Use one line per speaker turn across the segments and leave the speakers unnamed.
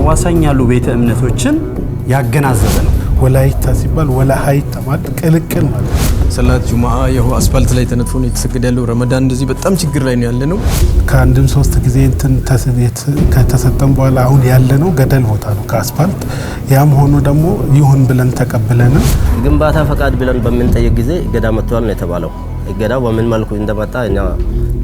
አዋሳኝ ያሉ ቤተ እምነቶችን ያገናዘበ ነው።
ወላይታ ሲባል ወላሃይታ ማለት ቅልቅል ማለት
ሰላት ጁማዓ ይኸው አስፋልት ላይ ተነጥፎ ነው የተሰገደ ያለው። ረመዳን እንደዚህ በጣም ችግር ላይ ነው ያለነው።
ከአንድም 3 ጊዜ እንትን ከተሰጠን በኋላ አሁን ያለነው ገደል ቦታ ነው ከአስፋልት። ያም ሆኖ ደግሞ ይሁን ብለን ተቀብለን
ግንባታ ፈቃድ ብለን በምንጠይቅ ጊዜ እገዳ መጥቷል ነው የተባለው። እገዳው በምን መልኩ እንደመጣ እኛ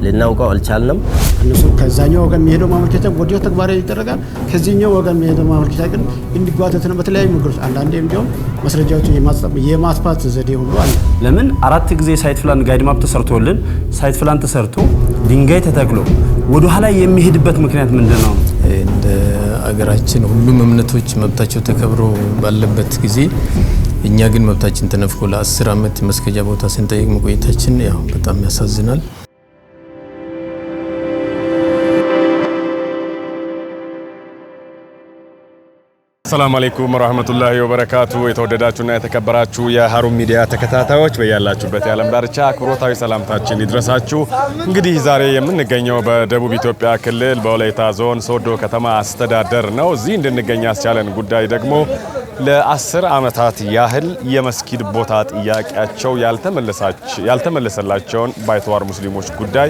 ልናውቀው አልቻልንም።
እነሱ ከዛኛው ወገን የሚሄደው ማመልከቻ ወዲያው ተግባራዊ ይደረጋል። ከዚህኛው ወገን የሚሄደው ማመልከቻ ግን እንዲጓተት ነው በተለያዩ ነገሮች። አንዳንዴ እንዲያውም ማስረጃዎችን የማጥፋት ዘዴ ሁሉ አለ።
ለምን 4 ጊዜ ሳይት ፕላን ጋይድ ማፕ ተሰርቶልን ሳይት ፕላን ተሰርቶ ድንጋይ ተተክሎ ወደ ኋላ የሚሄድበት ምክንያት ምንድነው?
እንደ አገራችን ሁሉም እምነቶች መብታቸው ተከብሮ ባለበት ጊዜ እኛ ግን መብታችን ተነፍቆ ለ10 ዓመት መስገጃ ቦታ ስንጠይቅ መቆየታችን ያው በጣም ያሳዝናል።
ሰላም አለይኩም ወራህመቱላሂ ወበረካቱ። የተወደዳችሁና የተከበራችሁ የሀሩን ሚዲያ ተከታታዮች በያላችሁበት የዓለም ዳርቻ አክብሮታዊ ሰላምታችን ይድረሳችሁ። እንግዲህ ዛሬ የምንገኘው በደቡብ ኢትዮጵያ ክልል በወላይታ ዞን ሶዶ ከተማ አስተዳደር ነው። እዚህ እንድንገኝ ያስቻለን ጉዳይ ደግሞ ለ10 ዓመታት ያህል የመስጊድ ቦታ ጥያቄያቸው ያልተመለሰላቸውን ባይተዋር ሙስሊሞች ጉዳይ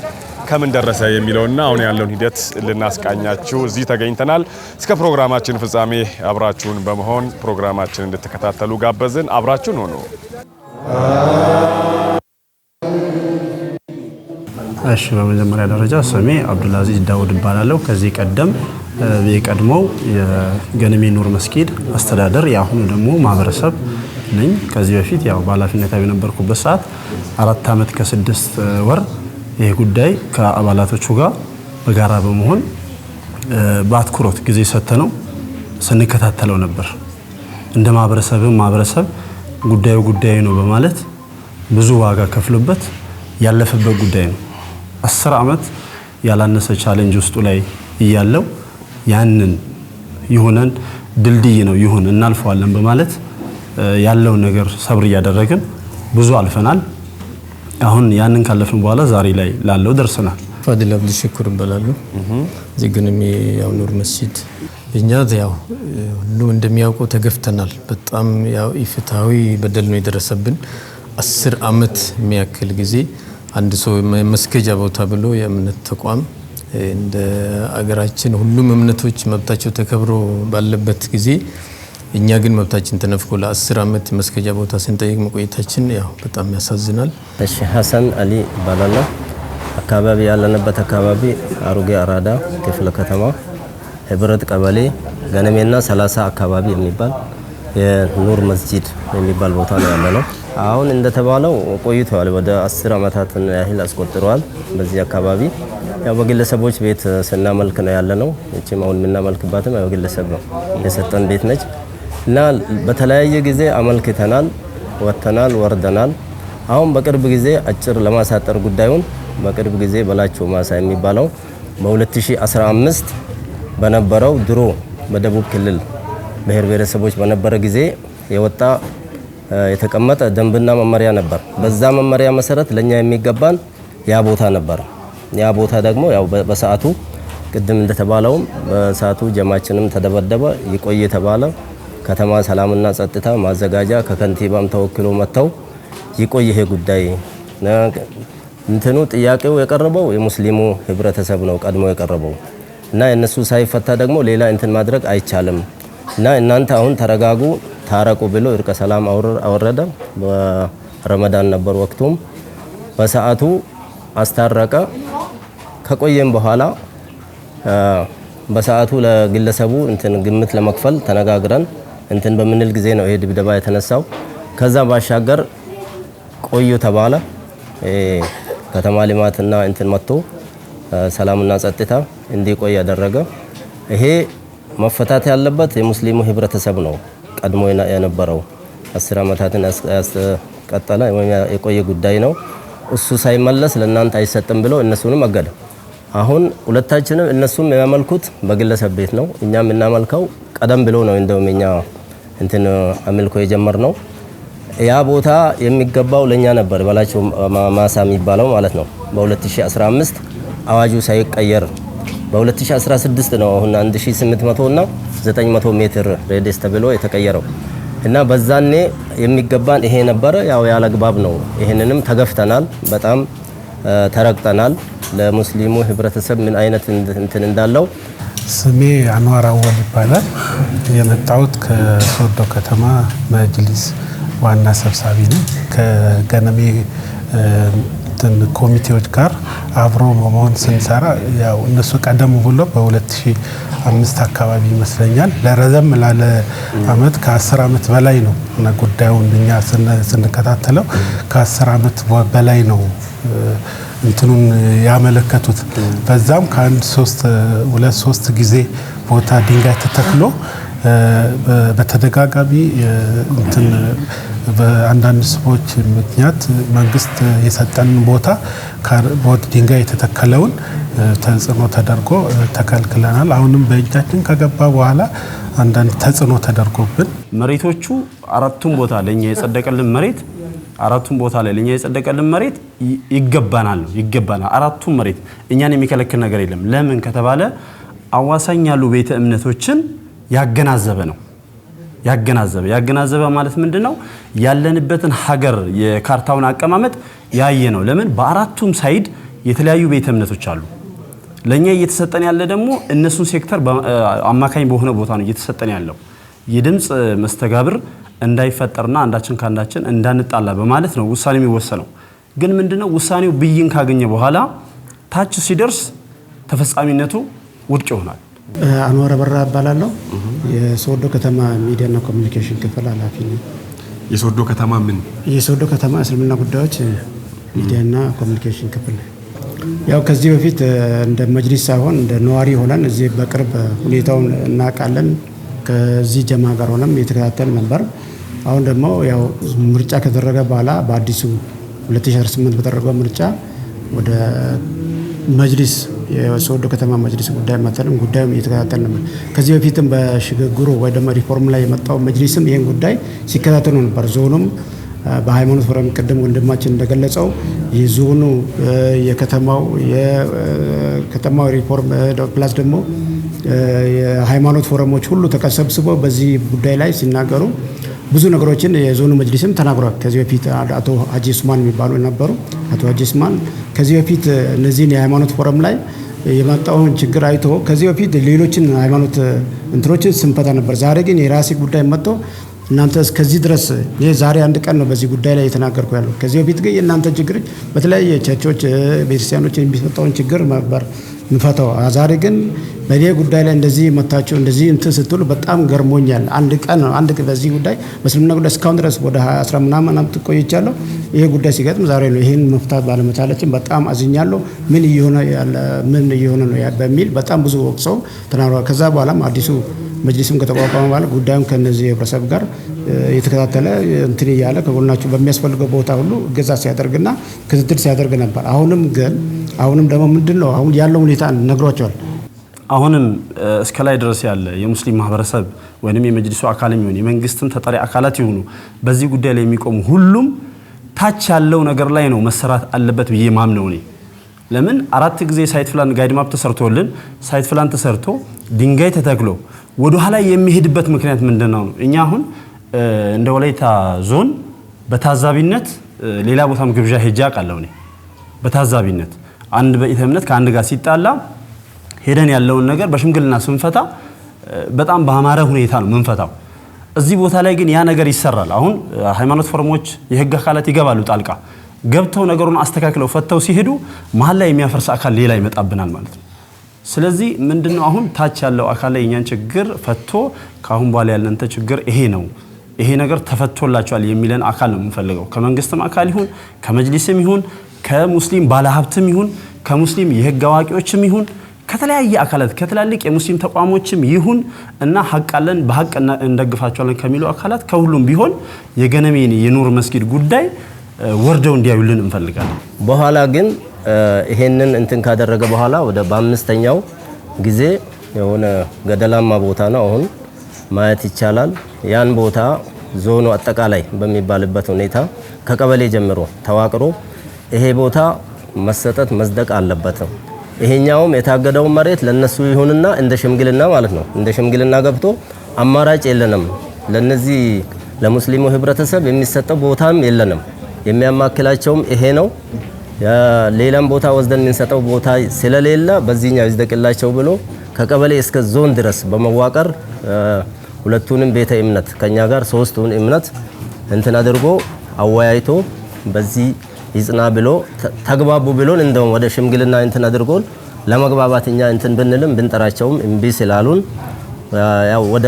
ከምን ደረሰ የሚለውና አሁን ያለውን ሂደት ልናስቃኛችሁ እዚህ ተገኝተናል። እስከ ፕሮግራማችን ፍጻሜ አብራችሁን በመሆን ፕሮግራማችን እንድትከታተሉ ጋበዝን። አብራችሁን ሆኖ
እሺ፣ በመጀመሪያ ደረጃ ስሜ አብዱልአዚዝ ዳውድ እባላለሁ። ከዚህ ቀደም የቀድሞው የገነሜ ኑር መስጊድ አስተዳደር ያሁኑ ደግሞ ማህበረሰብ ነኝ። ከዚህ በፊት ያው በኃላፊነት በነበርኩበት ሰዓት 4 ዓመት ከ6 ወር ይሄ ጉዳይ ከአባላቶቹ ጋር በጋራ በመሆን በአትኩሮት ጊዜ ሰጥተነው ስንከታተለው ነበር። እንደ ማህበረሰብ ጉዳዩ ነው በማለት ብዙ ዋጋ ከፍሎበት ያለፈበት ጉዳይ ነው። 10 ዓመት ያላነሰ ቻሌንጅ ውስጡ ላይ እያለው ያንን ይሁነን ድልድይ ነው ይሁን እናልፈዋለን በማለት ያለው ነገር ሰብር ያደረግን ብዙ አልፈናል። አሁን ያንን ካለፍን በኋላ ዛሬ ላይ ላለው ደርሰናል።
ፋዲል አብዱ ሽኩር እባላለሁ። ገነሜ ያው ኑር መስጊድ እኛ ያው ሁሉም እንደሚያውቀው ተገፍተናል። በጣም ያው ኢፍትሃዊ በደል ነው የደረሰብን። 10 ዓመት የሚያክል ጊዜ አንድ ሰው መስገጃ ቦታ ብሎ የእምነት ተቋም እንደ አገራችን ሁሉም እምነቶች መብታቸው ተከብሮ ባለበት ጊዜ እኛ ግን መብታችን ተነፍቆ ለ10 ዓመት መስገጃ ቦታ ስንጠይቅ መቆየታችን ያው በጣም ያሳዝናል።
እሺ፣ ሐሰን አሊ ባላላ አካባቢ ያለንበት አካባቢ አሮጌ አራዳ ክፍለ ከተማ ህብረት ቀበሌ ገነሜና 30 አካባቢ የሚባል የኑር መስጂድ የሚባል ቦታ ነው ያለነው። አሁን እንደተባለው ቆይቷል። ወደ 10 ዓመታትን ያህል አስቆጥሯል። በዚህ አካባቢ ያው በግለሰቦች ቤት ስናመልክ ነው ያለነው። እቺም አሁን የምናመልክባትም ያው ግለሰብ ነው የሰጠን ቤት ነች እና በተለያየ ጊዜ አመልክተናል፣ ወጥተናል፣ ወርደናል። አሁን በቅርብ ጊዜ አጭር ለማሳጠር ጉዳዩን በቅርብ ጊዜ በላቸው ማሳ የሚባለው በ2015 በነበረው ድሮ በደቡብ ክልል ብሔር ብሔረሰቦች በነበረ ጊዜ የወጣ የተቀመጠ ደንብና መመሪያ ነበር። በዛ መመሪያ መሰረት ለኛ የሚገባን ያ ቦታ ነበር። ያ ቦታ ደግሞ ያው በሰዓቱ ቅድም እንደተባለው በሰዓቱ ጀማችንም ተደበደበ። ይቆይ ተባለ። ከተማ ሰላምና ጸጥታ ማዘጋጃ ከከንቲባም ተወክሎ መተው ይቆይ ይሄ ጉዳይ እንትኑ ጥያቄው የቀረበው የሙስሊሙ ህብረተሰብ ነው ቀድሞ የቀረበው እና የነሱ ሳይፈታ ደግሞ ሌላ እንትን ማድረግ አይቻልም እና እናንተ አሁን ተረጋጉ ታረቁ ብሎ እርቀ ሰላም አወረደ። በረመዳን ነበር ወቅቱም በሰዓቱ አስታረቀ። ከቆየም በኋላ በሰዓቱ ለግለሰቡ እንትን ግምት ለመክፈል ተነጋግረን እንትን በምንል ጊዜ ነው ይሄ ድብደባ የተነሳው። ከዛ ባሻገር ቆዩ ተባለ። ከተማ ልማትና እንትን መጥቶ ሰላምና ጸጥታ እንዲቆይ ያደረገ። ይሄ መፈታት ያለበት የሙስሊሙ ህብረተሰብ ነው ቀድሞ የነበረው 10 ዓመታትን ያስቀጠለ የቆየ ጉዳይ ነው። እሱ ሳይመለስ ለእናንተ አይሰጥም ብሎ እነሱንም አገደ። አሁን ሁለታችንም እነሱም የሚያመልኩት በግለሰብ ቤት ነው፣ እኛም እናመልከው ቀደም ብሎ ነው እንደውም እኛ እንትን አምልኮ የጀመርነው። ያ ቦታ የሚገባው ለኛ ነበር በላቸው ማሳ የሚባለው ማለት ነው። በ2015 አዋጁ ሳይቀየር በ2016 ነው አሁን 1800 እና 900 ሜትር ሬዲየስ ተብሎ የተቀየረው እና በዛኔ የሚገባን ይሄ ነበረ። ያው ያለ ግባብ ነው። ይሄንንም ተገፍተናል፣ በጣም ተረግጠናል። ለሙስሊሙ ህብረተሰብ ምን አይነት እንትን እንዳለው።
ስሜ አንዋር አወል ይባላል። የመጣሁት ከሶዶ ከተማ መጅሊስ ዋና ሰብሳቢ ነኝ። ከገነሜ ኮሚቴዎች ጋር አብሮ በመሆን ስንሰራ ያው እነሱ ቀደም ብሎ በ2005 አካባቢ ይመስለኛል ለረዘም ላለ አመት ከ10 አመት በላይ ነው እና ጉዳዩን እኛ ስንከታተለው ከ10 አመት በላይ ነው እንትኑን ያመለከቱት። በዛም ሁለት ሶስት ጊዜ ቦታ ድንጋይ ተተክሎ በተደጋጋሚ እንትን በአንዳንድ ሰዎች ምክንያት መንግስት የሰጠንን ቦታ ድንጋይ የተተከለውን ተጽዕኖ ተደርጎ ተከልክለናል። አሁንም በእጃችን ከገባ በኋላ አንዳንድ ተጽዕኖ ተደርጎብን
መሬቶቹ አራቱም ቦታ ለኛ የጸደቀልን መሬት አራቱም ቦታ ላይ ለኛ የጸደቀልን መሬት ይገባናል። አራቱም መሬት እኛን የሚከለክል ነገር የለም። ለምን ከተባለ አዋሳኝ ያሉ ቤተ እምነቶችን ያገናዘበ ነው። ያገናዘበ ማለት ምንድነው? ያለንበትን ሀገር የካርታውን አቀማመጥ ያየ ነው። ለምን በአራቱም ሳይድ የተለያዩ ቤተ እምነቶች አሉ። ለኛ እየተሰጠን ያለ ደግሞ እነሱን ሴክተር አማካኝ በሆነ ቦታ ነው እየተሰጠን ያለው። የድምጽ መስተጋብር እንዳይፈጠርና አንዳችን ካንዳችን እንዳንጣላ በማለት ነው ውሳኔው የሚወሰነው። ግን ምንድነው ውሳኔው ብይን ካገኘ በኋላ ታች ሲደርስ ተፈጻሚነቱ ውድቅ ይሆናል።
አንዋር በራ እባላለሁ። የሶዶ ከተማ ሚዲያና ኮሚኒኬሽን ክፍል ኃላፊ ነኝ።
የሶዶ ከተማ ምን?
የሶዶ ከተማ እስልምና ጉዳዮች ሚዲያና ኮሚኒኬሽን ክፍል። ያው ከዚህ በፊት እንደ መጅሊስ ሳይሆን እንደ ነዋሪ ሆነን እዚህ በቅርብ ሁኔታውን እናውቃለን። ከዚህ ጀማ ጋር ሆነም የተከታተል ነበር። አሁን ደግሞ ያው ምርጫ ከተደረገ በኋላ በአዲሱ 2018 በተደረገው ምርጫ ወደ መጅሊስ የሶዶ ከተማ መጅሊስ ጉዳይ መተንም ጉዳዩም እየተከታተል ነበር። ከዚህ በፊትም በሽግግሩ ወይ ደግሞ ሪፎርም ላይ የመጣው መጅሊስም ይሄን ጉዳይ ሲከታተሉ ነበር። ዞኑም በሃይማኖት ፎረም ቅድም ወንድማችን እንደገለጸው የዞኑ የከተማው ሪፎርም ፕላስ ደግሞ የሃይማኖት ፎረሞች ሁሉ ተሰብስበው በዚህ ጉዳይ ላይ ሲናገሩ ብዙ ነገሮችን የዞኑ መጅሊስም ተናግሯል። ከዚህ በፊት አቶ ሀጂ ኡስማን የሚባሉ ነበሩ። አቶ ሀጂ ኡስማን ከዚህ በፊት እነዚህን የሃይማኖት ፎረም ላይ የመጣውን ችግር አይቶ ከዚህ በፊት ሌሎችን ሃይማኖት እንትሮችን ስንፈታ ነበር። ዛሬ ግን የራሴ ጉዳይ መጥቶ እናንተ እስከዚህ ድረስ ይሄ ዛሬ አንድ ቀን ነው በዚህ ጉዳይ ላይ የተናገርኩ ያለው። ከዚህ በፊት ግን የእናንተ ችግር በተለያየ ቸርቾች ቤተክርስቲያኖች የሚፈታውን ችግር ነበር እንፈታው። ዛሬ ግን በዚህ ጉዳይ ላይ እንደዚህ መታችሁ እንደዚህ እንትን ስትሉ በጣም ገርሞኛል። አንድ ቀን በዚህ ጉዳይ በእስልምና ጉዳይ እስካሁን ድረስ ወደ 10 ምናምን አመት ቆይቻለሁ። ይሄ ጉዳይ ሲገጥም ዛሬ ነው ይሄን መፍታት ባለመቻላችን በጣም አዝኛለሁ። ምን እየሆነ ነው በሚል በጣም ብዙ ሰው ተናግሯል። ከዛ በኋላም አዲሱ መጅሊስም ከተቋቋመ በኋላ ጉዳዩን ከነዚህ ህብረተሰብ ጋር የተከታተለ እንትን እያለ ከጎናቸው በሚያስፈልገው ቦታ ሁሉ እገዛ ሲያደርግና ክትትል ሲያደርግ ነበር። አሁንም ደግሞ ምንድነው አሁን ያለው ሁኔታ ነግሯቸዋል።
አሁንም እስከ ላይ ድረስ ያለ የሙስሊም ማህበረሰብ ወይንም የመጅሊሱ አካል የሚሆን የመንግስትን ተጠሪ አካላት ይሁኑ በዚህ ጉዳይ ላይ የሚቆሙ ሁሉም ታች ያለው ነገር ላይ ነው መሰራት አለበት ብዬ ማምነው ነኝ። ለምን 4 ጊዜ ሳይት ፕላን ጋይድ ማፕ ተሰርቶልን ሳይት ፕላን ተሰርቶ ድንጋይ ተተክሎ ወደ ኋላ የሚሄድበት ምክንያት ምንድነው? እኛ አሁን እንደ ወላይታ ዞን በታዛቢነት ሌላ ቦታም ግብዣ ሄጃ አውቃለሁ። እኔ በታዛቢነት አንድ በኢተ እምነት ከአንድ ጋር ሲጣላ ሄደን ያለውን ነገር በሽምግልና ስንፈታ በጣም በአማረ ሁኔታ ነው ምንፈታው። እዚህ ቦታ ላይ ግን ያ ነገር ይሰራል። አሁን ሃይማኖት ፎረሞች የህግ አካላት ይገባሉ ጣልቃ ገብተው ነገሩን አስተካክለው ፈተው ሲሄዱ መሀል ላይ የሚያፈርስ አካል ሌላ ይመጣብናል ማለት ነው። ስለዚህ ምንድነው አሁን ታች ያለው አካል ላይ እኛን ችግር ፈቶ ካሁን በኋላ ያለንተ ችግር ይሄ ነው፣ ይሄ ነገር ተፈቶላቸዋል የሚለን አካል ነው የምንፈልገው። ከመንግስትም አካል ይሁን ከመጅሊስም ይሁን ከሙስሊም ባለሀብትም ይሁን ከሙስሊም የህግ አዋቂዎችም ይሁን ከተለያየ አካላት ከትላልቅ የሙስሊም ተቋሞችም ይሁን እና ሐቅ አለን በሐቅ እንደግፋቸዋለን ከሚሉ አካላት ከሁሉም ቢሆን የገነሜን የኑር መስጊድ ጉዳይ ወርደው እንዲያዩልን እንፈልጋለን።
በኋላ ግን ይሄንን እንትን ካደረገ በኋላ ወደ በአምስተኛው ጊዜ የሆነ ገደላማ ቦታ ነው አሁን ማየት ይቻላል። ያን ቦታ ዞኑ አጠቃላይ በሚባልበት ሁኔታ ከቀበሌ ጀምሮ ተዋቅሮ ይሄ ቦታ መሰጠት መዝደቅ አለበት። ይሄኛውም የታገደው መሬት ለነሱ ይሁንና እንደ ሽምግልና ማለት ነው። እንደ ሽምግልና ገብቶ አማራጭ የለንም ለነዚህ ለሙስሊሙ ህብረተሰብ የሚሰጠው ቦታም የለንም። የሚያማክላቸውም ይሄ ነው። ሌላም ቦታ ወስደን የምንሰጠው ቦታ ስለሌለ በዚህኛው ይዝደቅላቸው ብሎ ከቀበሌ እስከ ዞን ድረስ በመዋቀር ሁለቱንም ቤተ እምነት ከኛ ጋር ሶስቱን እምነት እንትን አድርጎ አወያይቶ በዚህ ይጽና ብሎ ተግባቡ ብሎን እንደውም ወደ ሽምግልና እንትን አድርጎን ለመግባባትኛ እንትን ብንልም ብንጠራቸውም እምቢ ስላሉን ያው ወደ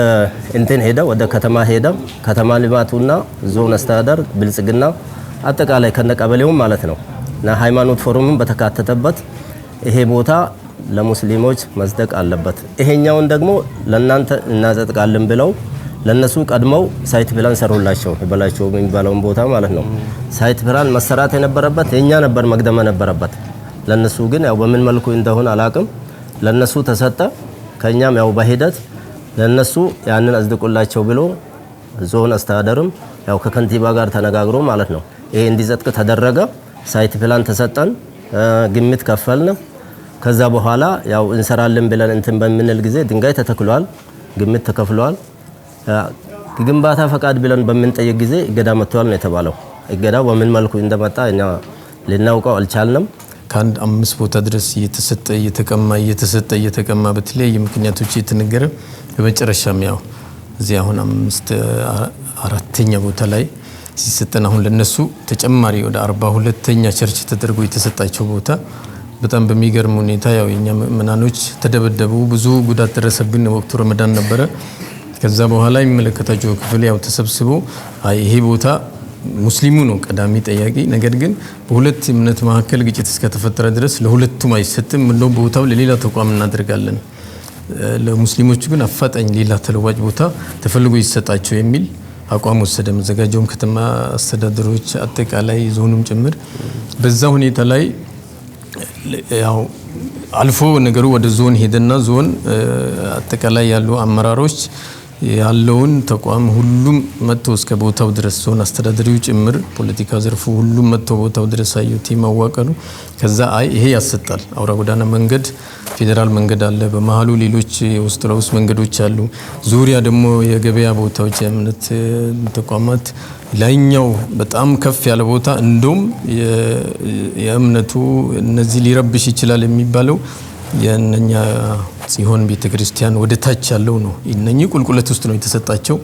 እንትን ሄደ ወደ ከተማ ሄደ። ከተማ ልማቱና ዞን አስተዳደር ብልጽግና አጠቃላይ ከነቀበሌውም ማለት ነው እና ሃይማኖት ፎረሙን በተካተተበት ይሄ ቦታ ለሙስሊሞች መጽደቅ አለበት፣ ይሄኛውን ደግሞ ለናንተ እናጸድቃለን ብለው ለነሱ ቀድመው ሳይት ፕላን ሰሩላቸው። ይበላቸው የሚባለውን ቦታ ማለት ነው። ሳይት ፕላን መሰራት የነበረበት የኛ ነበር፣ መቅደም ነበረበት። ለነሱ ግን ያው በምን መልኩ እንደሆነ አላቅም ለነሱ ተሰጠ። ከኛም ያው በሂደት ለነሱ ያንን አጽድቁላቸው ብሎ ዞን አስተዳደርም ያው ከከንቲባ ጋር ተነጋግሮ ማለት ነው ይሄ እንዲጸድቅ ተደረገ። ሳይት ፕላን ተሰጠን፣ ግምት ከፈልን። ከዛ በኋላ ያው እንሰራለን ብለን እንትን በምንል ጊዜ ድንጋይ ተተክሏል፣ ግምት ተከፍሏል። ግንባታ ፈቃድ ብለን በምንጠይቅ ጊዜ እገዳ መጥቷል ነው የተባለው። እገዳው በምን መልኩ እንደመጣ እኛ ልናውቀው አልቻልንም።
ከአንድ 5 ቦታ ድረስ እየተቀማ በተለያየ ምክንያቶች የተነገረ በመጨረሻም ያው እዚህ አሁን 4ኛ ቦታ ላይ ሲሰጠን አሁን ለነሱ ተጨማሪ ወደ 42ኛ ቸርች ተደርጎ የተሰጣቸው ቦታ በጣም በሚገርም ሁኔታ ያው የኛ ምናኖች ተደበደቡ፣ ብዙ ጉዳት ደረሰብን። ወቅቱ ረመዳን ነበረ። ከዛ በኋላ የሚመለከታቸው ክፍል ያው ተሰብስቦ ይሄ ቦታ ሙስሊሙ ነው ቀዳሚ ጠያቂ፣ ነገር ግን በሁለት እምነት መካከል ግጭት እስከተፈጠረ ድረስ ለሁለቱም አይሰጥም፣ እንደው ቦታው ለሌላ ተቋም እናደርጋለን፣ ለሙስሊሞቹ ግን አፋጣኝ ሌላ ተለዋጭ ቦታ ተፈልጎ ይሰጣቸው የሚል አቋም ወሰደ። መዘጋጀውም ከተማ አስተዳደሮች አጠቃላይ ዞኑም ጭምር። በዛ ሁኔታ ላይ ያው አልፎ ነገሩ ወደ ዞን ሄደና ዞን አጠቃላይ ያሉ አመራሮች ያለውን ተቋም ሁሉም መጥቶ እስከ ቦታው ድረስ ዞን አስተዳዳሪው ጭምር ፖለቲካ ዘርፉ ሁሉም መጥቶ ቦታው ድረስ አዩት ማዋቀሩ። ከዛ ይሄ ያሰጣል። አውራ ጎዳና መንገድ ፌዴራል መንገድ አለ፣ በመሃሉ ሌሎች የውስጥ ለውስጥ መንገዶች አሉ። ዙሪያ ደግሞ የገበያ ቦታዎች፣ የእምነት ተቋማት ላይኛው በጣም ከፍ ያለ ቦታ እንደውም የእምነቱ እነዚህ ሊረብሽ ይችላል የሚባለው የነኛ ጽዮን ቤተክርስቲያን ወደ ታች ያለው ነው። እነኚህ ቁልቁለት ውስጥ ነው የተሰጣቸው።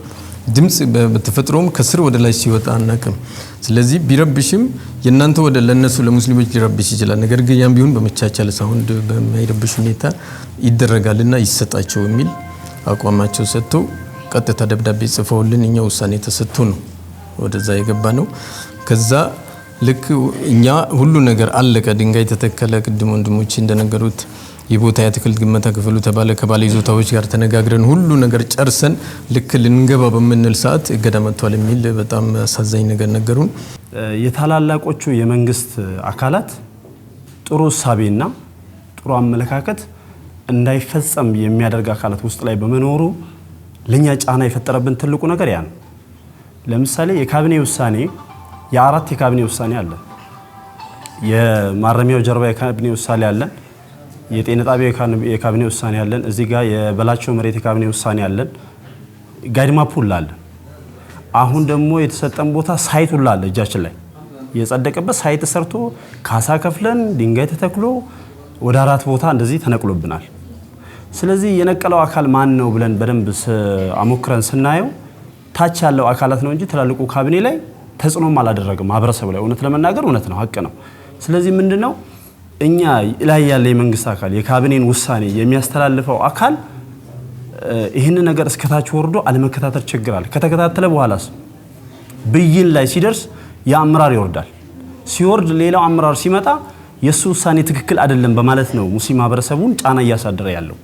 ድምጽ በተፈጥሮም ከስር ወደ ላይ ሲወጣ አናቅም። ስለዚህ ቢረብሽም የናንተ ወደ ለነሱ ለሙስሊሞች ሊረብሽ ይችላል። ነገር ግን ያም ቢሆን በመቻቻል ሳውንድ በማይረብሽ ሁኔታ ይደረጋልና ይሰጣቸው የሚል አቋማቸው ሰጥተው ቀጥታ ደብዳቤ ጽፈውልን እኛ ውሳኔ ተሰጥቶ ነው ወደዛ የገባ ነው። ከዛ ልክ እኛ ሁሉ ነገር አለቀ፣ ድንጋይ ተተከለ። ቅድም ወንድሞች እንደነገሩት የቦታ የአትክልት ግመታ ክፍሉ ተባለ። ከባለ ይዞታዎች ጋር ተነጋግረን ሁሉ ነገር ጨርሰን ልክ ልንገባ በምንል ሰዓት እገዳ መጥቷል የሚል በጣም አሳዛኝ ነገር ነገሩን።
የታላላቆቹ የመንግስት አካላት ጥሩ እሳቤና ጥሩ አመለካከት እንዳይፈጸም የሚያደርግ አካላት ውስጥ ላይ በመኖሩ ለኛ ጫና የፈጠረብን ትልቁ ነገር ያ ነው። ለምሳሌ የካቢኔ ውሳኔ የአራት የካቢኔ ውሳኔ አለ። የማረሚያው ጀርባ የካቢኔ ውሳኔ አለን። የጤና ጣቢያ የካቢኔ ውሳኔ አለን። እዚህ ጋር የበላቸው መሬት የካቢኔ ውሳኔ አለን። ጋይድማ ፑል አለ። አሁን ደግሞ የተሰጠን ቦታ ሳይት ሁላ አለ እጃችን ላይ የጸደቀበት ሳይት ሰርቶ ካሳ ከፍለን ድንጋይ ተተክሎ ወደ 4 ቦታ እንደዚህ ተነቅሎብናል። ስለዚህ የነቀለው አካል ማን ነው ብለን በደንብ አሞክረን ስናየው ታች ያለው አካላት ነው እንጂ ትላልቁ ካቢኔ ላይ ተጽዕኖም አላደረገም። ማህበረሰቡ ላይ እውነት ለመናገር እውነት ነው፣ ሀቅ ነው። ስለዚህ ምንድነው እኛ ላይ ያለ የመንግስት አካል የካቢኔን ውሳኔ የሚያስተላልፈው አካል ይህን ነገር እስከታች ወርዶ አለመከታተል ችግር አለ። ከተከታተለ በኋላስ ብይን ላይ ሲደርስ የአመራር ይወርዳል። ሲወርድ ሌላው አመራር ሲመጣ የሱ ውሳኔ ትክክል አይደለም በማለት ነው ሙስሊም ማህበረሰቡን ጫና እያሳደረ ያለው።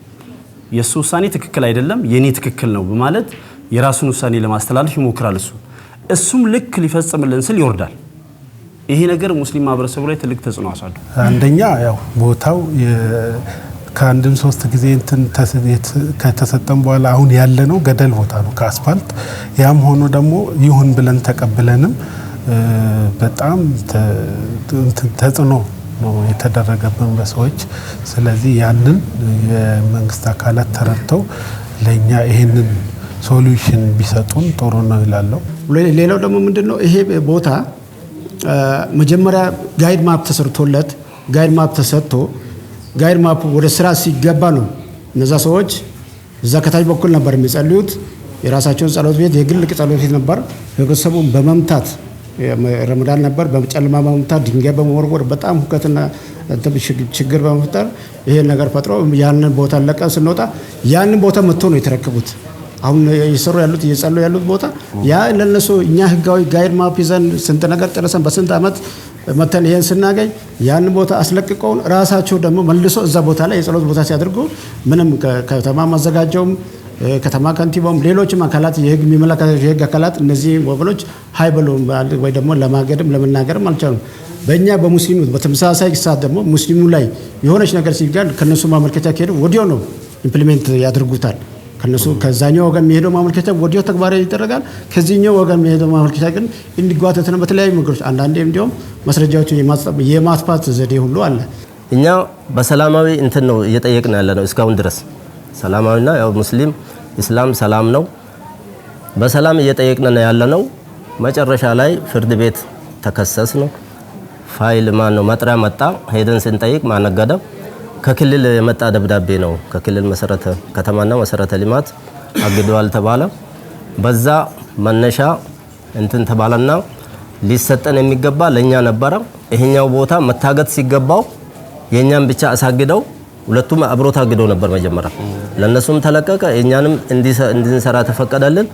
የሱ ውሳኔ ትክክል አይደለም የኔ ትክክል ነው በማለት የራሱን ውሳኔ ለማስተላለፍ ይሞክራል። እሱም ልክ ሊፈጽምልን ስል ይወርዳል። ይሄ ነገር ሙስሊም ማህበረሰቡ ላይ ትልቅ ተጽዕኖ አሳድሯል።
አንደኛ ያው ቦታው ከአንድም 3 ጊዜ እንትን ከተሰጠን በኋላ አሁን ያለነው ገደል ቦታ ነው ከአስፋልት። ያም ሆኖ ደግሞ ይሁን ብለን ተቀብለንም በጣም ተጽዕኖ ነው የተደረገብን በሰዎች። ስለዚህ ያንን የመንግስት አካላት ተረድተው ለኛ ይሄንን ሶሉሽን ቢሰጡን ጥሩ ነው ይላለው።
ሌላው ደግሞ ምንድነው ይሄ ቦታ መጀመሪያ ጋይድ ማፕ ተሰርቶለት ጋይድ ማፕ ተሰጥቶ ጋይድ ማፕ ወደ ስራ ሲገባ ነው እነዛ ሰዎች እዛ ከታች በኩል ነበር የሚጸልዩት። የራሳቸውን ጸሎት ቤት የግል ጸሎት ቤት ነበር። ህብረተሰቡን በመምታት ረመዳን ነበር በጨለማ በመምታት ድንጋይ በመወርወር በጣም ሁከትና ችግር በመፍጠር ይሄ ነገር ፈጥሮ ያንን ቦታ ለቀ ስንወጣ ያንን ቦታ መጥቶ ነው የተረከቡት። አሁን እየሰሩ ያሉት እየጸሉ ያሉት ቦታ ያ ለነሱ እኛ ህጋዊ ጋይድ ማፕ ይዘን ስንት ነገር ጥረሰን በስንት አመት መተን ይሄን ስናገኝ ያን ቦታ አስለቅቀውን ራሳቸው ደግሞ መልሶ እዛ ቦታ ላይ የጸሎት ቦታ ሲያደርጉ ምንም ከተማ ማዘጋጀውም ከተማ ከንቲባውም ሌሎችም አካላት የህግ የሚመለከታቸው የህግ አካላት እነዚህ ወገኖች ሃይበሉ ወይ ደግሞ ለማገድም ለመናገርም አልቻሉም። በእኛ በሙስሊሙ በተመሳሳይ ሰዓት ደግሞ ሙስሊሙ ላይ የሆነች ነገር ሲጋል ከነሱ ማመልከቻ ከሄዱ ወዲያው ነው ኢምፕሊሜንት ያደርጉታል። ከነሱ ከዛኛው ወገን የሚሄደው ማመልከቻ ወዲያው ተግባራዊ ይደረጋል። ከዚህኛው ወገን የሚሄደው ማመልከቻ ግን እንዲጓተት ነው በተለያዩ መንገዶች አንዳንዴ እንዲያውም ማስረጃዎችን የማጥፋት ዘዴ ሁሉ አለ።
እኛ በሰላማዊ እንትን ነው እየጠየቅን ያለ ነው እስካሁን ድረስ ሰላማዊና ያው ሙስሊም ኢስላም ሰላም ነው። በሰላም እየጠየቅን ነው ያለ ነው። መጨረሻ ላይ ፍርድ ቤት ተከሰስ ነው ፋይል ማን ነው መጥሪያ መጣ። ሄደን ስንጠይቅ ማነገደ ከክልል የመጣ ደብዳቤ ነው። ከክልል መሰረተ ከተማና መሰረተ ልማት አግደዋል ተባለ። በዛ መነሻ እንትን ተባለና ሊሰጠን የሚገባ ለኛ ነበረ። ይሄኛው ቦታ መታገት ሲገባው የኛን ብቻ አሳግደው ሁለቱም አብሮ ታግደው ነበር መጀመሪያ። ለነሱም ተለቀቀ የኛንም እንድንሰራ ተፈቀደልን።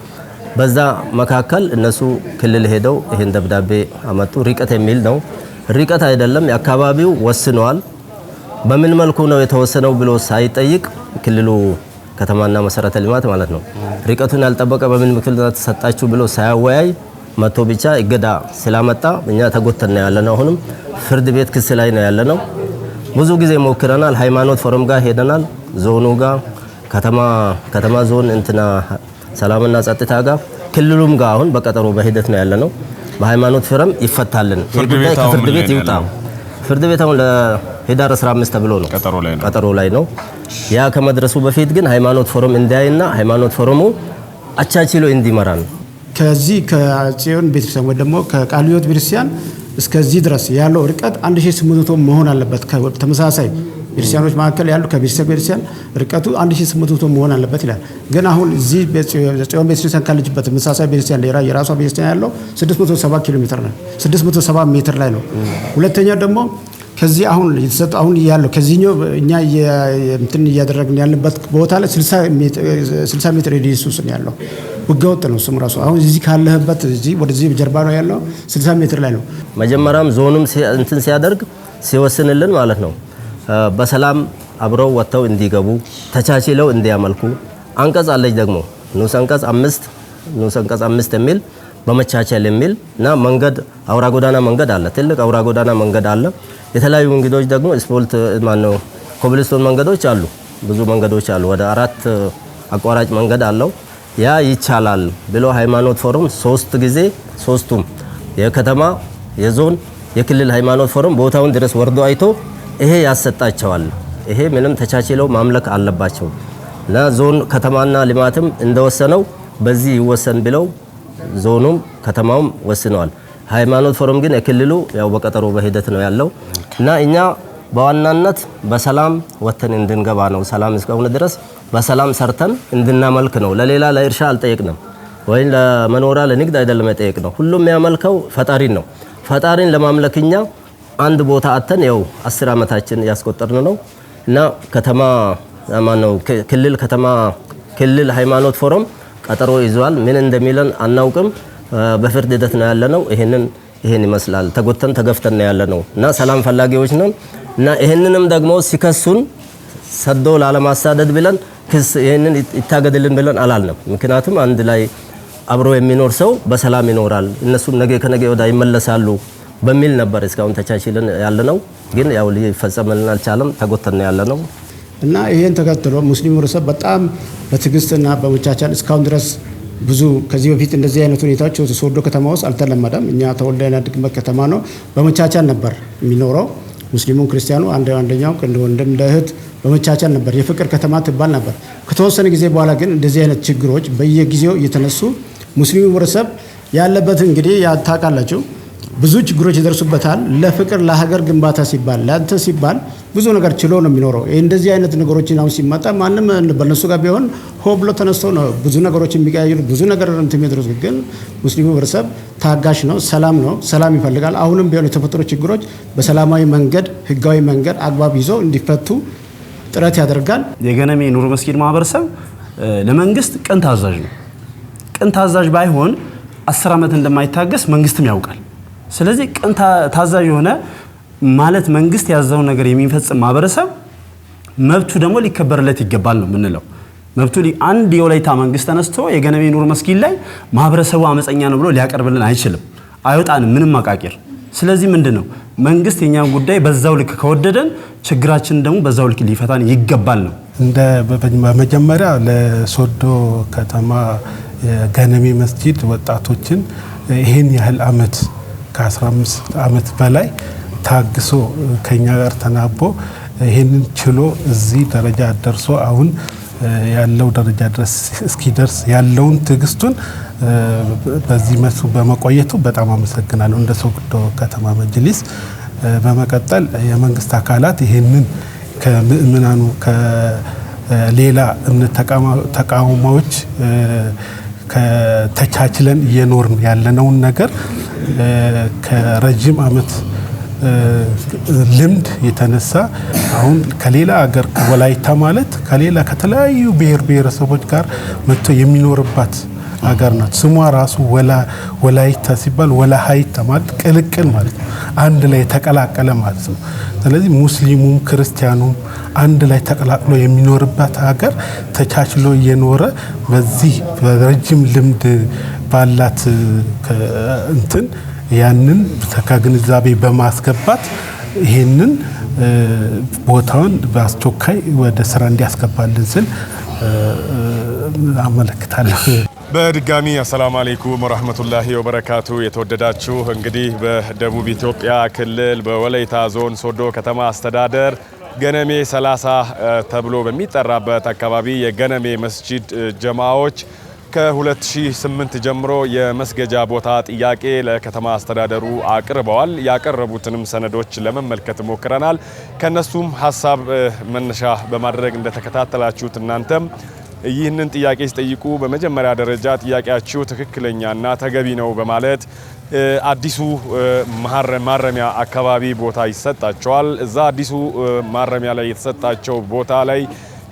በዛ መካከል እነሱ ክልል ሄደው ይሄን ደብዳቤ አመጡ። ርቀት የሚል ነው። ርቀት አይደለም የአካባቢው ወስነዋል። በምን መልኩ ነው የተወሰነው ብሎ ሳይጠይቅ ክልሉ ከተማና መሰረተ ልማት ማለት ነው ርቀቱን ያልጠበቀ በምን ምክንያት ተሰጣችሁ ብሎ ሳያወያይ መቶ ብቻ እገዳ ስላመጣ እኛ ተጎተና ያለነው አሁንም ፍርድ ቤት ክስ ላይ ነው ያለነው። ብዙ ጊዜ ሞክረናል። ሃይማኖት ፎረም ጋር ሄደናል። ዞኑ ጋር ከተማ ዞን እንትና ሰላምና ጸጥታ ጋር ክልሉም ጋር አሁን በቀጠሮ በሂደት ነው ያለነው። በሃይማኖት ፎረም ይፈታልን ፍርድ ቤት ይውጣ። ፍርድ ቤት አሁን ለህዳር 15 ተብሎ ነው ቀጠሮ ላይ ነው። ያ ከመድረሱ በፊት ግን ሃይማኖት ፎረም እንዲያይና ሃይማኖት ፎረሙ አቻችሎ እንዲመራን
ከዚህ ከጽዮን ቤተክርስቲያን ወይ ደግሞ ከቃለ ሕይወት ቤተክርስቲያን እስከዚህ ድረስ ያለው ርቀት 1800 መሆን አለበት። ተመሳሳይ ቤተክርስቲያኖች መካከል ያለው ከቤተክርስቲያን ርቀቱ 1800 መሆን አለበት ይላል። ግን አሁን እዚህ ጽዮን ቤተክርስቲያን ካለችበት ተመሳሳይ ቤተክርስቲያን የራሷ ቤተክርስቲያን ያለው 670 ኪሎ ሜትር ነው። 670 ሜትር ላይ ነው። ሁለተኛው ደግሞ ከዚህ አሁን የተሰጠው አሁን ያለው ከዚህኛው እኛ እንትን እያደረግን ያለበት ቦታ ላይ 60 ሜትር ሬዲየስ ውስጥ ነው ያለው። ህገወጥ ነው እሱም ራሱ። አሁን እዚህ ካለህበት እዚህ ወደዚህ ጀርባ ነው ያለው 60 ሜትር ላይ ነው።
መጀመሪያም ዞኑም እንትን ሲያደርግ ሲወስንልን ማለት ነው በሰላም አብረው ወጥተው እንዲገቡ ተቻችለው እንዲያመልኩ አንቀጽ አለች ደግሞ ንዑስ አንቀጽ 5 የሚል በመቻቻል የሚል እና መንገድ አውራ ጎዳና መንገድ አለ። ትልቅ አውራ ጎዳና መንገድ አለ። የተለያዩ መንገዶች ደግሞ ስፖልት ማነው ኮብልስቶን መንገዶች አሉ። ብዙ መንገዶች አሉ። ወደ 4 አቋራጭ መንገድ አለው። ያ ይቻላል ብሎ ሃይማኖት ፎረም 3 ጊዜ ሶስቱም የከተማ የዞን የክልል ሃይማኖት ፎረም ቦታውን ድረስ ወርዶ አይቶ ይሄ ያሰጣቸዋል። ይሄ ምንም ተቻችለው ማምለክ አለባቸው እና ዞን ከተማና ልማትም እንደወሰነው በዚህ ይወሰን ብለው ዞኑም ከተማውም ወስነዋል። ሃይማኖት ፎረም ግን የክልሉ ያው በቀጠሮ በሂደት ነው ያለው እና እኛ በዋናነት በሰላም ወተን እንድንገባ ነው። ሰላም እስከሆነ ድረስ በሰላም ሰርተን እንድናመልክ ነው። ለሌላ ለእርሻ አልጠየቅንም ወይ ለመኖሪያ ለንግድ አይደለም የጠየቅነው። ሁሉም የሚያመልከው ፈጣሪን ነው። ፈጣሪን ለማምለክኛ አንድ ቦታ አተን ያው 10 ዓመታችን ያስቆጠርን ነው እና ከተማ ማነው ክልል ሃይማኖት ፎረም ቀጠሮ ይዟል። ምን እንደሚለን አናውቅም። በፍርድ ሂደት ነው ያለነው። ይሄን ይመስላል። ተጎተን ተገፍተን ነው ያለነው እና ሰላም ፈላጊዎች ነን እና ይሄንንም ደግሞ ሲከሱን ሰዶ ላለማሳደድ ብለን ክስ ይሄንን ይታገድልን ብለን አላልንም። ምክንያቱም አንድ ላይ አብሮ የሚኖር ሰው በሰላም ይኖራል፣ እነሱም ነገ ከነገ ወዲያ ይመለሳሉ በሚል ነበር እስካሁን ተቻችለን ያለነው። ግን ያው ሊፈጸምልን አልቻለም። ተጎተን ነው ያለነው
እና ይሄን ተከትሎ ሙስሊሙ ህብረተሰብ በጣም በትዕግስትና በመቻቻል እስካሁን ድረስ ብዙ ከዚህ በፊት እንደዚህ አይነት ሁኔታዎች ሶዶ ከተማ ውስጥ አልተለመደም። እኛ ተወልደን ያደግንበት ከተማ ነው። በመቻቻል ነበር የሚኖረው። ሙስሊሙን ክርስቲያኑ አንደኛው እንደ ወንድም እንደ እህት በመቻቻል ነበር። የፍቅር ከተማ ትባል ነበር። ከተወሰነ ጊዜ በኋላ ግን እንደዚህ አይነት ችግሮች በየጊዜው እየተነሱ ሙስሊሙ ህብረተሰብ ያለበት እንግዲህ ታውቃላችሁ ብዙ ችግሮች ይደርሱበታል። ለፍቅር ለሀገር ግንባታ ሲባል ለአንተ ሲባል ብዙ ነገር ችሎ ነው የሚኖረው። እንደዚህ አይነት ነገሮችን አሁን ሲመጣ ማንም በነሱ ጋር ቢሆን ሆ ብሎ ተነስቶ ነው ብዙ ነገሮች የሚቀያየሩ ብዙ ነገር እንትን የሚያደርጉ። ግን ሙስሊሙ ህብረተሰብ ታጋሽ ነው፣ ሰላም ይፈልጋል። አሁንም ቢሆን የተፈጠሩ ችግሮች በሰላማዊ መንገድ ህጋዊ መንገድ አግባብ ይዞ እንዲፈቱ ጥረት ያደርጋል።
የገነሜ ኑር መስጊድ ማህበረሰብ ለመንግስት ቅን ታዛዥ ነው። ቅን ታዛዥ ባይሆን 10 ዓመት እንደማይታገስ መንግስትም ያውቃል። ስለዚህ ቅን ታዛዥ የሆነ ማለት መንግስት ያዘውን ነገር የሚፈጽም ማህበረሰብ መብቱ ደግሞ ሊከበርለት ይገባል ነው የምንለው። መብቱ አንድ የወላይታ መንግስት ተነስቶ የገነሜ ኑር መስጊድ ላይ ማህበረሰቡ አመፀኛ ነው ብሎ ሊያቀርብልን አይችልም፣ አይወጣንም ምንም አቃቂር። ስለዚህ ምንድነው መንግስት የኛን ጉዳይ በዛው ልክ ከወደደን ችግራችን ደግሞ በዛው ልክ ሊፈታን ይገባል ነው።
እንደ በመጀመሪያ ለሶዶ ከተማ የገነሜ መስጊድ ወጣቶችን ይሄን ያህል አመት ከ15 አመት በላይ ታግሶ ከኛ ጋር ተናቦ ይሄንን ችሎ እዚህ ደረጃ ደርሶ አሁን ያለው ደረጃ ድረስ እስኪደርስ ያለውን ትግስቱን በዚህ መልኩ በመቆየቱ በጣም አመሰግናለሁ እንደ ሶዶ ከተማ መጅሊስ። በመቀጠል የመንግስት አካላት ይሄንን ከምእምናኑ ከሌላ እምነት ተቃውሞዎች ከተቻችለን እየኖርን ያለነውን ነገር ከረጅም አመት ልምድ የተነሳ አሁን ከሌላ ሀገር ወላይታ ማለት ከሌላ ከተለያዩ ብሔር ብሔረሰቦች ጋር መጥቶ የሚኖርባት ሀገር ናት። ስሟ ራሱ ወላይታ ሲባል ወላሃይታ ማለት ቅልቅል ማለት ነው፣ አንድ ላይ ተቀላቀለ ማለት ነው። ስለዚህ ሙስሊሙም ክርስቲያኑም አንድ ላይ ተቀላቅሎ የሚኖርባት ሀገር ተቻችሎ እየኖረ በዚህ በረጅም ልምድ ባላት እንትን ያንን ከግንዛቤ በማስገባት ይሄንን ቦታውን በአስቸኳይ ወደ ስራ እንዲያስገባልን ስል አመለክታለሁ።
በድጋሚ አሰላሙ አለይኩም ወራህመቱላሂ ወበረካቱ። የተወደዳችሁ እንግዲህ በደቡብ ኢትዮጵያ ክልል በወላይታ ዞን ሶዶ ከተማ አስተዳደር ገነሜ 30 ተብሎ በሚጠራበት አካባቢ የገነሜ መስጂድ ጀማዎች ከ2008 ጀምሮ የመስገጃ ቦታ ጥያቄ ለከተማ አስተዳደሩ አቅርበዋል። ያቀረቡትንም ሰነዶች ለመመልከት ሞክረናል። ከነሱም ሀሳብ መነሻ በማድረግ እንደተከታተላችሁት እናንተም ይህንን ጥያቄ ሲጠይቁ በመጀመሪያ ደረጃ ጥያቄያችሁ ትክክለኛና ተገቢ ነው በማለት አዲሱ ማረሚያ አካባቢ ቦታ ይሰጣቸዋል። እዛ አዲሱ ማረሚያ ላይ የተሰጣቸው ቦታ ላይ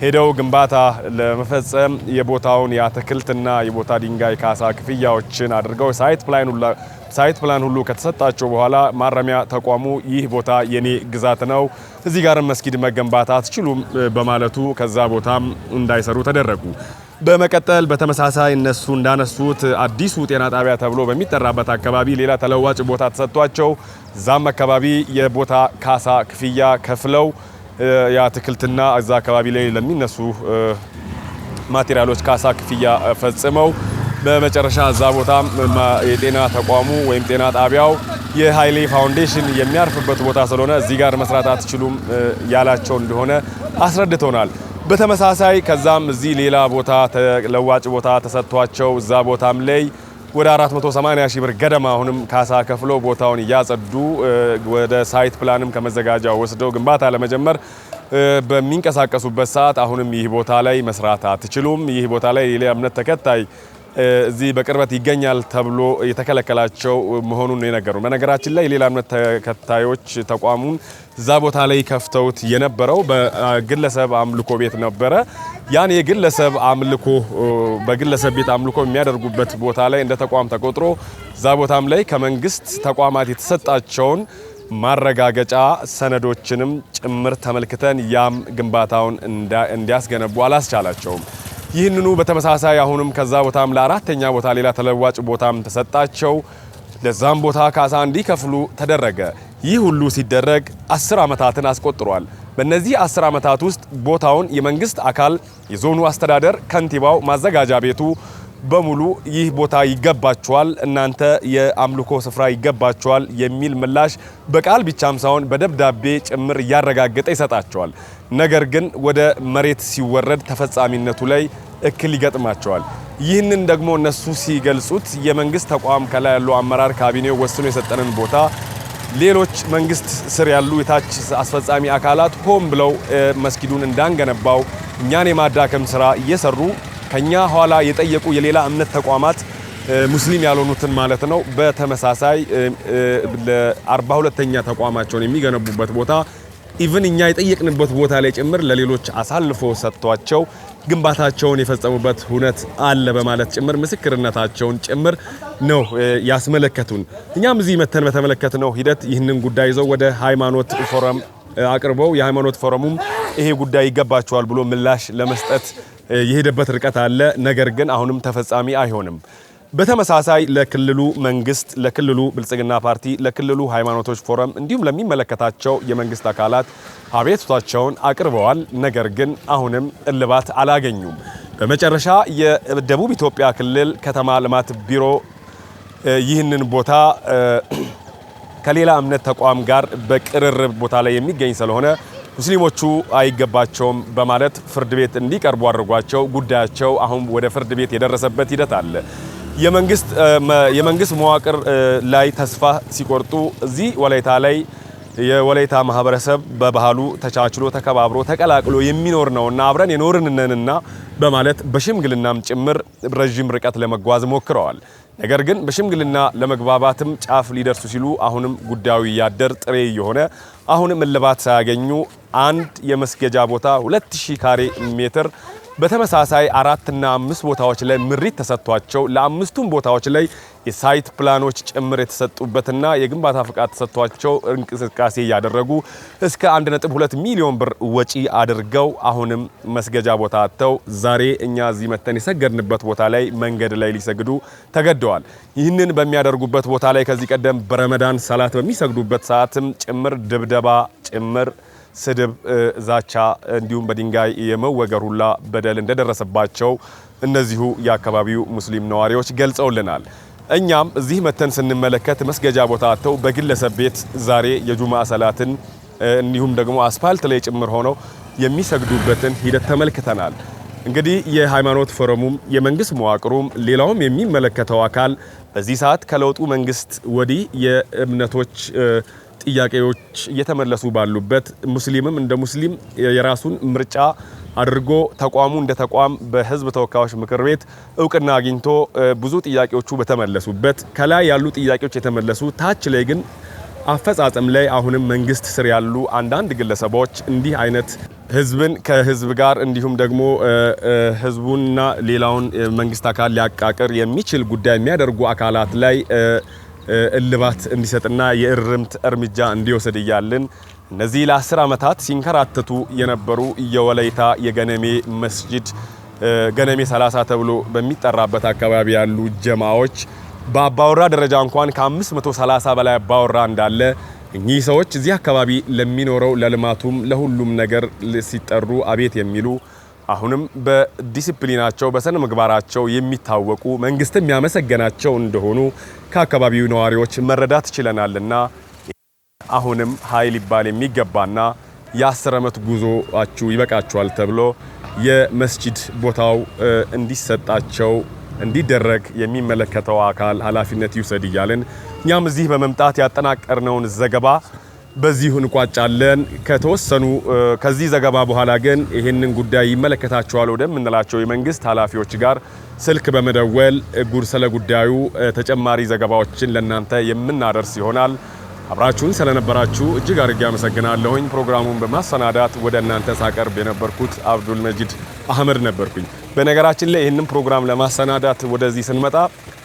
ሄደው ግንባታ ለመፈጸም የቦታውን የአትክልትና የቦታ ድንጋይ ካሳ ክፍያዎችን አድርገው ሳይት ፕላን ሁሉ ከተሰጣቸው በኋላ ማረሚያ ተቋሙ ይህ ቦታ የኔ ግዛት ነው፣ እዚህ ጋርም መስጊድ መገንባት አትችሉም በማለቱ ከዛ ቦታም እንዳይሰሩ ተደረጉ። በመቀጠል በተመሳሳይ እነሱ እንዳነሱት አዲሱ ጤና ጣቢያ ተብሎ በሚጠራበት አካባቢ ሌላ ተለዋጭ ቦታ ተሰጥቷቸው ዛም አካባቢ የቦታ ካሳ ክፍያ ከፍለው የአትክልትና እዛ አካባቢ ላይ ለሚነሱ ማቴሪያሎች ካሳ ክፍያ ፈጽመው በመጨረሻ እዛ ቦታ የጤና ተቋሙ ወይም ጤና ጣቢያው የሃይሌ ፋውንዴሽን የሚያርፍበት ቦታ ስለሆነ እዚህ ጋር መስራት አትችሉም ያላቸው እንደሆነ አስረድተውናል። በተመሳሳይ ከዛም እዚህ ሌላ ቦታ ተለዋጭ ቦታ ተሰጥቷቸው እዛ ቦታም ላይ ወደ 480 ሺህ ብር ገደማ አሁንም ካሳ ከፍለው ቦታውን እያጸዱ ወደ ሳይት ፕላንም ከመዘጋጃው ወስደው ግንባታ ለመጀመር በሚንቀሳቀሱበት ሰዓት አሁንም ይህ ቦታ ላይ መስራት አትችሉም፣ ይህ ቦታ ላይ ሌላ እምነት ተከታይ እዚህ በቅርበት ይገኛል ተብሎ የተከለከላቸው መሆኑን ነው የነገሩ። በነገራችን ላይ ሌላ እምነት ተከታዮች ተቋሙን እዛ ቦታ ላይ ከፍተውት የነበረው በግለሰብ አምልኮ ቤት ነበረ። ያን የግለሰብ አምልኮ በግለሰብ ቤት አምልኮ የሚያደርጉበት ቦታ ላይ እንደ ተቋም ተቆጥሮ እዛ ቦታም ላይ ከመንግስት ተቋማት የተሰጣቸውን ማረጋገጫ ሰነዶችንም ጭምር ተመልክተን ያም ግንባታውን እንዲያስገነቡ አላስቻላቸውም። ይህንኑ በተመሳሳይ አሁንም ከዛ ቦታም ለአራተኛ ቦታ ሌላ ተለዋጭ ቦታም ተሰጣቸው። ለዛም ቦታ ካሳ እንዲከፍሉ ተደረገ። ይህ ሁሉ ሲደረግ 10 ዓመታትን አስቆጥሯል። በእነዚህ 10 ዓመታት ውስጥ ቦታውን የመንግስት አካል የዞኑ አስተዳደር፣ ከንቲባው፣ ማዘጋጃ ቤቱ በሙሉ ይህ ቦታ ይገባቸዋል፣ እናንተ የአምልኮ ስፍራ ይገባቸዋል የሚል ምላሽ በቃል ብቻም ሳይሆን በደብዳቤ ጭምር እያረጋገጠ ይሰጣቸዋል። ነገር ግን ወደ መሬት ሲወረድ ተፈጻሚነቱ ላይ እክል ይገጥማቸዋል። ይህንን ደግሞ እነሱ ሲገልጹት የመንግስት ተቋም ከላይ ያለው አመራር ካቢኔው ወስኖ የሰጠንን ቦታ ሌሎች መንግስት ስር ያሉ የታች አስፈጻሚ አካላት ሆም ብለው መስጊዱን እንዳንገነባው እኛን የማዳከም ስራ እየሰሩ ከኛ ኋላ የጠየቁ የሌላ እምነት ተቋማት ሙስሊም ያልሆኑትን ማለት ነው በተመሳሳይ ለ42ኛ ተቋማቸውን የሚገነቡበት ቦታ ኢቭን እኛ የጠየቅንበት ቦታ ላይ ጭምር ለሌሎች አሳልፎ ሰጥቷቸው ግንባታቸውን የፈጸሙበት ሁነት አለ በማለት ጭምር ምስክርነታቸውን ጭምር ነው ያስመለከቱን። እኛም እዚህ መተን በተመለከትነው ሂደት ይህንን ጉዳይ ይዘው ወደ ሃይማኖት ፎረም አቅርበው የሃይማኖት ፎረሙም ይሄ ጉዳይ ይገባቸዋል ብሎ ምላሽ ለመስጠት የሄደበት ርቀት አለ። ነገር ግን አሁንም ተፈጻሚ አይሆንም። በተመሳሳይ ለክልሉ መንግስት፣ ለክልሉ ብልጽግና ፓርቲ፣ ለክልሉ ሃይማኖቶች ፎረም እንዲሁም ለሚመለከታቸው የመንግስት አካላት አቤቱታቸውን አቅርበዋል። ነገር ግን አሁንም እልባት አላገኙም። በመጨረሻ የደቡብ ኢትዮጵያ ክልል ከተማ ልማት ቢሮ ይህንን ቦታ ከሌላ እምነት ተቋም ጋር በቅርርብ ቦታ ላይ የሚገኝ ስለሆነ ሙስሊሞቹ አይገባቸውም በማለት ፍርድ ቤት እንዲቀርቡ አድርጓቸው ጉዳያቸው አሁን ወደ ፍርድ ቤት የደረሰበት ሂደት አለ። የመንግስት መዋቅር ላይ ተስፋ ሲቆርጡ እዚህ ወላይታ ላይ የወላይታ ማህበረሰብ በባህሉ ተቻችሎ ተከባብሮ ተቀላቅሎ የሚኖር ነውና አብረን የኖርንነንና በማለት በሽምግልናም ጭምር ረጅም ርቀት ለመጓዝ ሞክረዋል። ነገር ግን በሽምግልና ለመግባባትም ጫፍ ሊደርሱ ሲሉ አሁንም ጉዳዩ ያደር ጥሬ የሆነ አሁንም እልባት ሳያገኙ አንድ የመስገጃ ቦታ 2000 ካሬ ሜትር በተመሳሳይ 4 እና 5 ቦታዎች ላይ ምሪት ተሰጥቷቸው ለአምስቱም ቦታዎች ላይ የሳይት ፕላኖች ጭምር የተሰጡበትና የግንባታ ፍቃድ ተሰጥቷቸው እንቅስቃሴ ያደረጉ እስከ 1.2 ሚሊዮን ብር ወጪ አድርገው አሁንም መስገጃ ቦታ አጥተው ዛሬ እኛ እዚህ መተን የሰገድንበት ቦታ ላይ መንገድ ላይ ሊሰግዱ ተገደዋል። ይህንን በሚያደርጉበት ቦታ ላይ ከዚህ ቀደም በረመዳን ሰላት በሚሰግዱበት ሰዓትም ጭምር ድብደባ ጭምር ስድብ፣ ዛቻ እንዲሁም በድንጋይ የመወገር ሁላ በደል እንደደረሰባቸው እነዚሁ የአካባቢው ሙስሊም ነዋሪዎች ገልጸውልናል። እኛም እዚህ መተን ስንመለከት መስገጃ ቦታ አጥተው በግለሰብ ቤት ዛሬ የጁማ ሰላትን እንዲሁም ደግሞ አስፋልት ላይ ጭምር ሆነው የሚሰግዱበትን ሂደት ተመልክተናል። እንግዲህ የሃይማኖት ፎረሙም የመንግስት መዋቅሩም ሌላውም የሚመለከተው አካል በዚህ ሰዓት ከለውጡ መንግስት ወዲህ የእምነቶች ጥያቄዎች እየተመለሱ ባሉበት ሙስሊምም እንደ ሙስሊም የራሱን ምርጫ አድርጎ ተቋሙ እንደ ተቋም በህዝብ ተወካዮች ምክር ቤት እውቅና አግኝቶ ብዙ ጥያቄዎቹ በተመለሱበት ከላይ ያሉ ጥያቄዎች የተመለሱ ታች ላይ ግን አፈጻጸም ላይ አሁንም መንግስት ስር ያሉ አንዳንድ ግለሰቦች እንዲህ አይነት ህዝብን ከህዝብ ጋር እንዲሁም ደግሞ ህዝቡንና ሌላውን መንግስት አካል ሊያቃቅር የሚችል ጉዳይ የሚያደርጉ አካላት ላይ እልባት እንዲሰጥና የእርምት እርምጃ እንዲወስድ እያልን እነዚህ ለ10 ዓመታት ሲንከራተቱ የነበሩ የወላይታ የገነሜ መስጂድ ገነሜ 30 ተብሎ በሚጠራበት አካባቢ ያሉ ጀማዎች በአባወራ ደረጃ እንኳን ከ530 በላይ አባወራ እንዳለ እኚህ ሰዎች እዚህ አካባቢ ለሚኖረው ለልማቱም ለሁሉም ነገር ሲጠሩ አቤት የሚሉ አሁንም በዲሲፕሊናቸው በሰነ ምግባራቸው የሚታወቁ መንግስትም ያመሰገናቸው እንደሆኑ ከአካባቢው ነዋሪዎች መረዳት ችለናልና አሁንም ኃይል ይባል የሚገባና የ10 ዓመት ጉዞአችሁ ይበቃችኋል ተብሎ የመስጂድ ቦታው እንዲሰጣቸው እንዲደረግ የሚመለከተው አካል ኃላፊነት ይውሰድ እያልን እኛም እዚህ በመምጣት ያጠናቀርነውን ዘገባ በዚሁ እንቋጫለን። ከተወሰኑ ከዚህ ዘገባ በኋላ ግን ይህንን ጉዳይ ይመለከታቸዋል ወደምንላቸው የመንግስት ኃላፊዎች ጋር ስልክ በመደወል ስለ ጉዳዩ ተጨማሪ ዘገባዎችን ለናንተ የምናደርስ ይሆናል። አብራችሁን ስለነበራችሁ እጅግ አድርጌ አመሰግናለሁኝ። ፕሮግራሙን በማሰናዳት ወደ እናንተ ሳቀርብ የነበርኩት አብዱል መጂድ አህመድ ነበርኩኝ። በነገራችን ላይ ይህንን ፕሮግራም ለማሰናዳት ወደዚህ ስንመጣ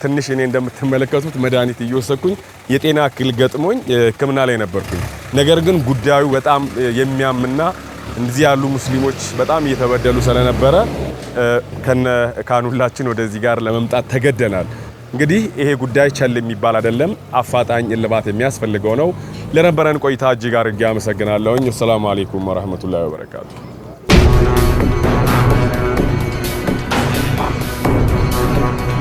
ትንሽ እኔ እንደምትመለከቱት መድኃኒት እየወሰድኩኝ የጤና እክል ገጥሞኝ ሕክምና ላይ ነበርኩኝ። ነገር ግን ጉዳዩ በጣም የሚያምና እንደዚህ ያሉ ሙስሊሞች በጣም እየተበደሉ ስለነበረ ካኑላችን ወደዚህ ጋር ለመምጣት ተገደናል። እንግዲህ ይሄ ጉዳይ ቸል የሚባል አይደለም፣ አፋጣኝ እልባት የሚያስፈልገው ነው። ለነበረን ቆይታ እጅግ አድርጌ አመሰግናለሁኝ። ሰላም አለይኩም ወራህመቱላሂ ወበረካቱ። ነው።